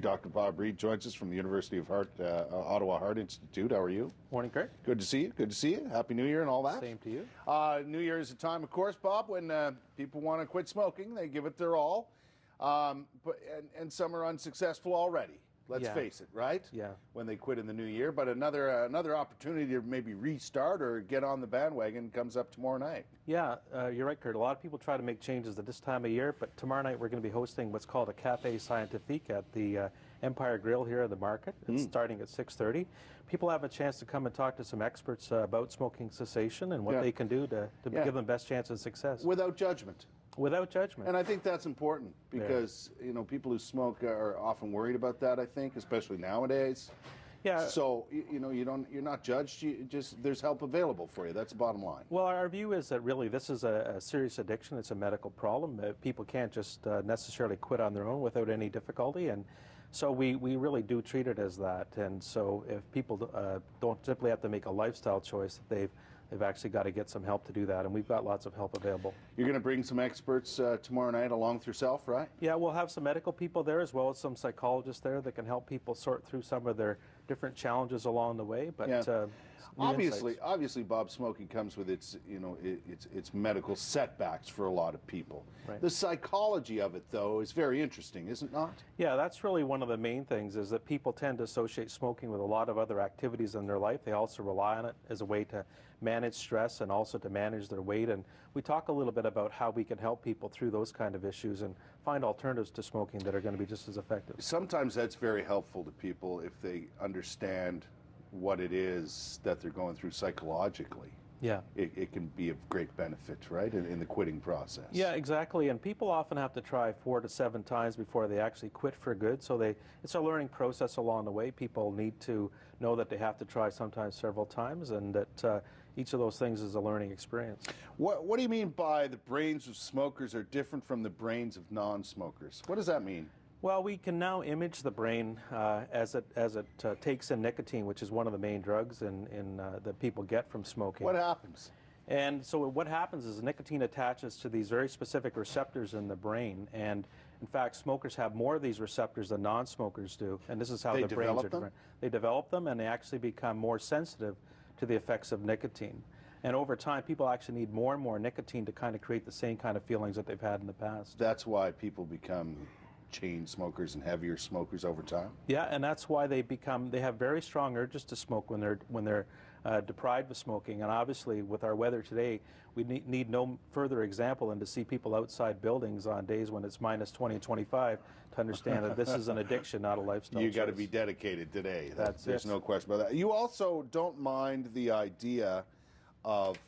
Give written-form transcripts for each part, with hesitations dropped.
Dr. Bob Reid joins us from the University of Ottawa Heart Institute. How are you? Morning, Kurt. Good to see you. Good to see you. Happy New Year and all that. Same to you. New Year is a time, of course, Bob, when people want to quit smoking. They give it their all. And some are unsuccessful already. Let's face it, right? Yeah. When they quit in the new year. But another opportunity to maybe restart or get on the bandwagon comes up tomorrow night. Yeah, you're right, Kurt. A lot of people try to make changes at this time of year, but tomorrow night we're going to be hosting what's called a Café Scientifique at the Empire Grill here at the market. It's starting at 6:30. People have a chance to come and talk to some experts about smoking cessation and what they can do to give them best chance of success. Without judgment. Without judgment. And I think that's important because, people who smoke are often worried about that, I think, especially nowadays. Yeah. So, you're not judged. There's help available for you. That's the bottom line. Well, our view is that really this is a serious addiction. It's a medical problem. People can't just necessarily quit on their own without any difficulty. And so we really do treat it as that. And so if people don't simply have to make a lifestyle choice, they've actually got to get some help to do that, and we've got lots of help available. You're going to bring some experts tomorrow night along with yourself, right? Yeah, we'll have some medical people there as well as some psychologists there that can help people sort through some of their different challenges along the way. But obviously, Bob, smoking comes with its medical setbacks for a lot of people. Right. The psychology of it, though, is very interesting, is it not? Yeah, that's really one of the main things, is that people tend to associate smoking with a lot of other activities in their life. They also rely on it as a way to manage stress and also to manage their weight. And we talk a little bit about how we can help people through those kind of issues and find alternatives to smoking that are going to be just as effective. Sometimes that's very helpful to people if they understand what it is that they're going through psychologically. Yeah. It can be of great benefit, right, in the quitting process. Yeah, exactly. And people often have to try 4 to 7 times before they actually quit for good. So it's a learning process along the way. People need to know that they have to try sometimes several times, and that each of those things is a learning experience. What do you mean by the brains of smokers are different from the brains of non-smokers? What does that mean? Well, we can now image the brain as it takes in nicotine, which is one of the main drugs that people get from smoking. What happens? And so what happens is nicotine attaches to these very specific receptors in the brain, and in fact smokers have more of these receptors than non-smokers do, and this is how their brains are different. They develop them, and they actually become more sensitive to the effects of nicotine. And over time, people actually need more and more nicotine to kind of create the same kind of feelings that they've had in the past. That's why people become chain smokers and heavier smokers over time? Yeah, and that's why they have very strong urges to smoke when they're deprived of smoking. And obviously, with our weather today, we need no further example than to see people outside buildings on days when it's minus 20 and 25 to understand that this is an addiction, not a lifestyle You got to be dedicated today. There's it. No question about that. You also don't mind the idea of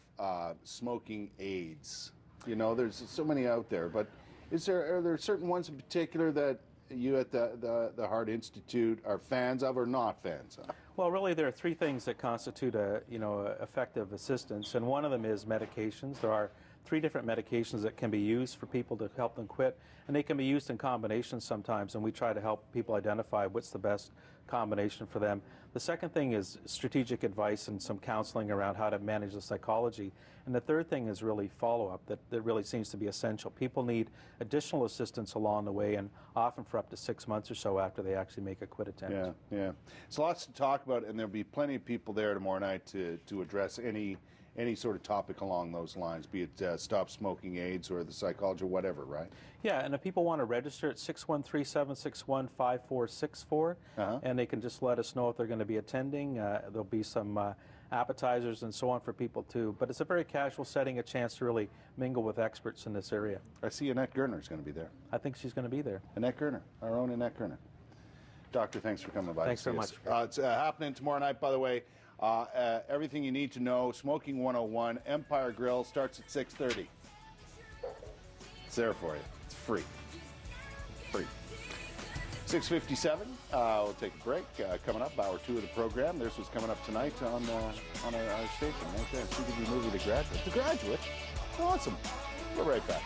smoking aids. There's so many out there, but are there certain ones in particular that you at the Heart Institute are fans of or not fans of? Well, really, there are 3 things that constitute effective assistance, and one of them is medications. There are 3 different medications that can be used for people to help them quit, and they can be used in combination sometimes, and we try to help people identify what's the best combination for them. The second thing is strategic advice and some counseling around how to manage the psychology. And the third thing is really follow-up that really seems to be essential. People need additional assistance along the way, and often for up to 6 months or so after they actually make a quit attempt. Yeah. So lots to talk about, and there'll be plenty of people there tomorrow night to address any sort of topic along those lines, be it stop smoking aids or the psychology or whatever, right? Yeah, and if people want to register, it's 613-761-5464, and they can just let us know if they're going to be attending. There'll be some appetizers and so on for people too, but it's a very casual setting, a chance to really mingle with experts in this area. I see Annette Gerner's going to be there. I think she's going to be there. Annette Gerner, our own Annette Gerner. Doctor, thanks for coming by. Thanks very much. It's happening tomorrow night, by the way. Everything you need to know, Smoking 101, Empire Grill, starts at 6:30. It's there for you. It's free. 6:57. We'll take a break. Coming up, hour 2 of the program. This was coming up tonight on our station right there. CTV movie, The Graduate. The Graduate? Awesome. We're right back.